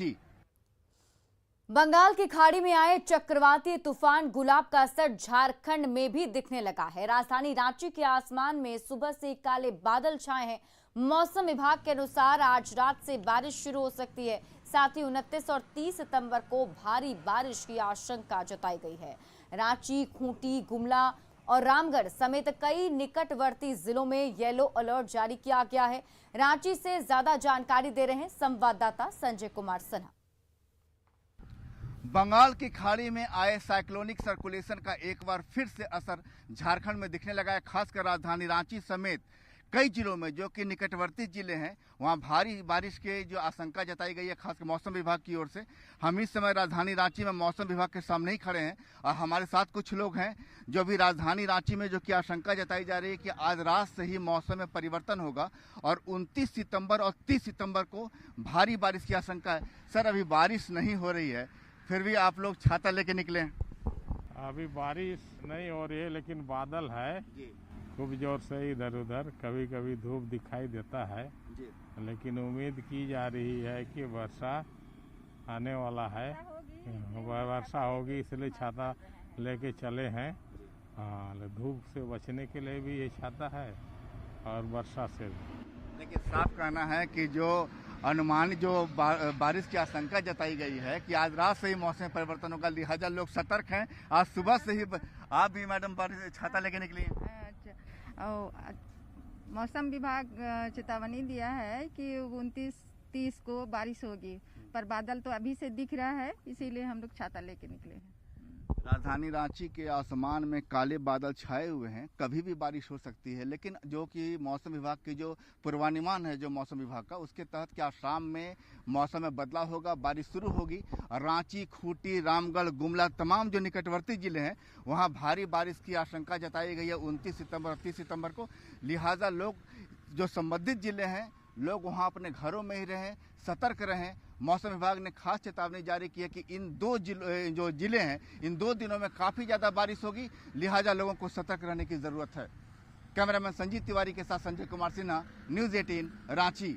जी। बंगाल की खाड़ी में आए चक्रवाती तूफान गुलाब का असर झारखंड में भी दिखने लगा है। राजधानी रांची के आसमान में सुबह से काले बादल छाए हैं। मौसम विभाग के अनुसार आज रात से बारिश शुरू हो सकती है। साथ ही 29 और 30 सितंबर को भारी बारिश की आशंका जताई गई है। रांची, खूंटी, गुमला और रामगढ़ समेत कई निकटवर्ती जिलों में येलो अलर्ट जारी किया गया है। रांची से ज्यादा जानकारी दे रहे हैं संवाददाता संजय कुमार सिन्हा। बंगाल की खाड़ी में आए साइक्लोनिक सर्कुलेशन का एक बार फिर से असर झारखंड में दिखने लगा है। खासकर राजधानी रांची समेत कई जिलों में जो कि निकटवर्ती जिले हैं वहां भारी बारिश की जो आशंका जताई गई है, खासकर मौसम विभाग की ओर से। हम इस समय राजधानी रांची में मौसम विभाग के सामने ही खड़े हैं और हमारे साथ कुछ लोग हैं जो भी राजधानी रांची में जो कि आशंका जताई जा रही है कि आज रात से ही मौसम में परिवर्तन होगा और 29 सितंबर और 30 सितंबर को भारी बारिश की आशंका है। सर, अभी बारिश नहीं हो रही है, फिर भी आप लोग छाता लेके निकले हैं? अभी बारिश नहीं हो रही है लेकिन बादल है खूब जोर से इधर उधर, कभी कभी धूप दिखाई देता है जी। लेकिन उम्मीद की जा रही है कि वर्षा आने वाला है। वर्षा होगी इसलिए छाता लेके चले हैं। हाँ, धूप से बचने के लिए भी ये छाता है और वर्षा से भी। लेकिन साफ कहना है कि जो अनुमान जो बारिश की आशंका जताई गई है कि आज रात से ही मौसम परिवर्तन होगा, लिहाजा लोग सतर्क हैं। आज सुबह से ही आप भी मैडम बारिश छाता लेके निकली हैं? मौसम विभाग चेतावनी दिया है कि 29-30 को बारिश होगी, पर बादल तो अभी से दिख रहा है, इसीलिए हम लोग छाता लेके निकले हैं। राजधानी रांची के आसमान में काले बादल छाए हुए हैं, कभी भी बारिश हो सकती है। लेकिन जो कि मौसम विभाग की जो पूर्वानुमान है जो मौसम विभाग का, उसके तहत क्या शाम में मौसम में बदलाव होगा, बारिश शुरू होगी। रांची, खूंटी, रामगढ़, गुमला तमाम जो निकटवर्ती जिले हैं वहां भारी बारिश की आशंका जताई गई है 29 सितंबर और 30 सितंबर को। लिहाजा लोग जो संबंधित जिले हैं लोग वहां अपने घरों में ही रहें, सतर्क रहें। मौसम विभाग ने खास चेतावनी जारी की है कि इन जो जिले हैं इन 2 दिनों में काफी ज्यादा बारिश होगी, लिहाजा लोगों को सतर्क रहने की जरूरत है। कैमरामैन संजीत तिवारी के साथ संजय कुमार सिन्हा, न्यूज़ 18 रांची।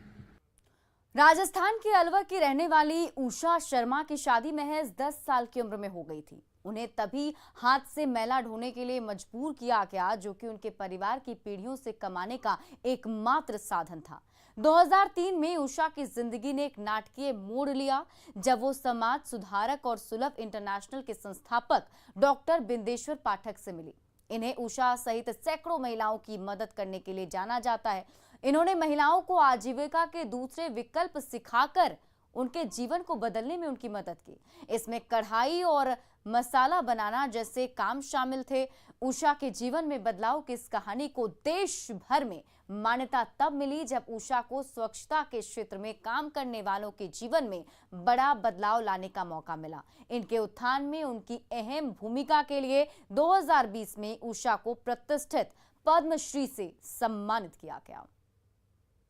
राजस्थान के अलवर की रहने वाली उषा शर्मा की शादी महज 10 साल की उम्र में हो गई थी। उन्हें तभी हाथ से मैला ढोने के लिए मजबूर किया गया, जो कि उनके परिवार की पीढ़ियों से कमाने का एकमात्र साधन था। 2003 में उषा की जिंदगी ने एक नाटकीय मोड़ लिया जब वो समाज सुधारक और सुलभ इंटरनेशनल के संस्थापक डॉक्टर बिंदेश्वर पाठक से मिली। इन्हें उषा सहित सैकड़ों महिलाओं की मदद करने के लिए जाना जाता है। इन्होंने महिलाओं को आजीविका के दूसरे विकल्प सिखाकर उनके जीवन को बदलने में उनकी मदद की। इसमें कढ़ाई और मसाला बनाना जैसे काम शामिल थे। उषा के जीवन में बदलाव की इस कहानी को देश भर में मान्यता तब मिली जब उषा को स्वच्छता के क्षेत्र में काम करने वालों के जीवन में बड़ा बदलाव लाने का मौका मिला। इनके उत्थान में उनकी अहम भूमिका के लिए 2020 में उषा को प्रतिष्ठित पद्मश्री से सम्मानित किया गया।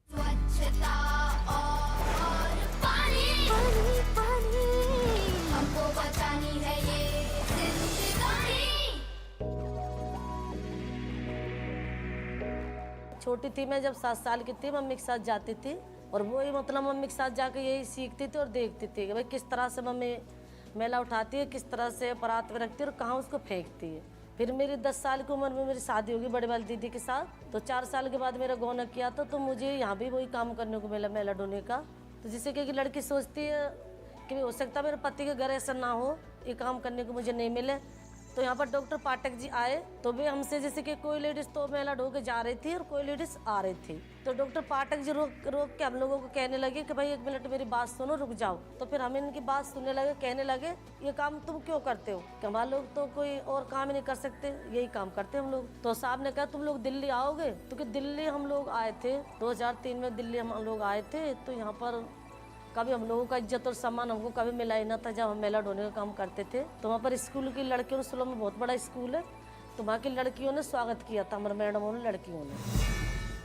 स्वच्छता और पानी, पानी, पानी, हमको बचानी है ये जिंदगानी। छोटी थी मैं, जब 7 साल की थी मम्मी के साथ जाती थी और वो ही मतलब मम्मी के साथ जाकर यही सीखती थी और देखती थी कि भाई किस तरह से मम्मी मैला उठाती है, किस तरह से परात में रखती है और कहाँ उसको फेंकती है। फिर मेरी 10 साल की उम्र में मेरी शादी होगी बड़े वाली दीदी के साथ। तो 4 साल के बाद मेरा गौना किया था, तो मुझे यहाँ भी वही काम करने को मिला, मैला ढोने का। तो जिससे कि लड़की सोचती है कि हो सकता है मेरे पति के घर ऐसा ना हो, ये काम करने को मुझे नहीं मिले। तो यहाँ पर डॉक्टर पाठक जी आए तो वे हमसे जैसे कि कोई लेडीज तो मैला ढो के जा रही थी और कोई लेडीज आ रही थी। तो डॉक्टर पाठक जी रोक के हम लोगों को कहने लगे कि भाई 1 मिनट मेरी बात सुनो, रुक जाओ। तो फिर हम इनकी बात सुनने लगे, कहने लगे ये काम तुम क्यों करते हो, कि हमारे लोग तो कोई और काम ही नहीं कर सकते, यही काम करते हम लोग। तो साहब ने कहा तुम लोग दिल्ली आओगे, तो दिल्ली हम लोग आए थे 2003 में, दिल्ली हम लोग आए थे। तो यहाँ पर कभी हम लोगों का इज्जत और सम्मान हमको कभी मिला ही ना था जब हम मेला ढोने का काम करते थे। तो वहाँ पर स्कूल की लड़कियों ने, स्कूलों में बहुत बड़ा स्कूल है, तो वहाँ की लड़कियों ने स्वागत किया था, हमारे मैडमों ने, लड़कियों ने।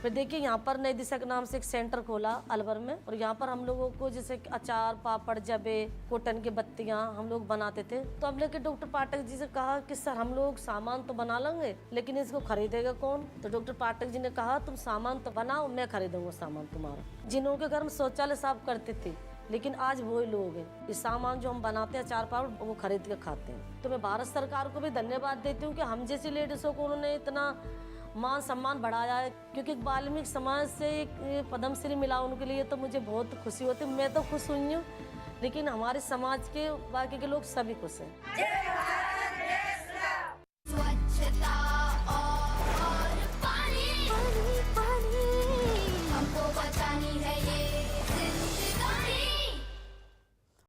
फिर देखिए यहाँ पर नई दिशा के नाम से एक सेंटर खोला अलवर में, और यहाँ पर हम लोगों को जैसे अचार, पापड़, जबे, कॉटन की बत्तियाँ हम लोग बनाते थे। तो हमने के डॉक्टर पाठक जी से कहा कि सर हम लोग सामान तो बना लेंगे लेकिन इसको खरीदेगा कौन। तो डॉक्टर पाठक जी ने कहा तुम सामान तो बनाओ, मैं खरीदूंगा सामान तुम्हारा। जिन्हों के घर में शौचालय साफ करते थे लेकिन आज वही लोग हैं, इस सामान जो हम बनाते हैं चार पावर वो खरीद के खाते हैं। तो मैं भारत सरकार को भी धन्यवाद देती हूँ कि हम जैसी लेडीज़ों को उन्होंने इतना मान सम्मान बढ़ाया है, क्योंकि वाल्मीकि समाज से एक पद्मश्री मिला उनके लिए, तो मुझे बहुत खुशी होती है। मैं तो खुश हुई हूँ, लेकिन हमारे समाज के बाकी के लोग सभी खुश हैं।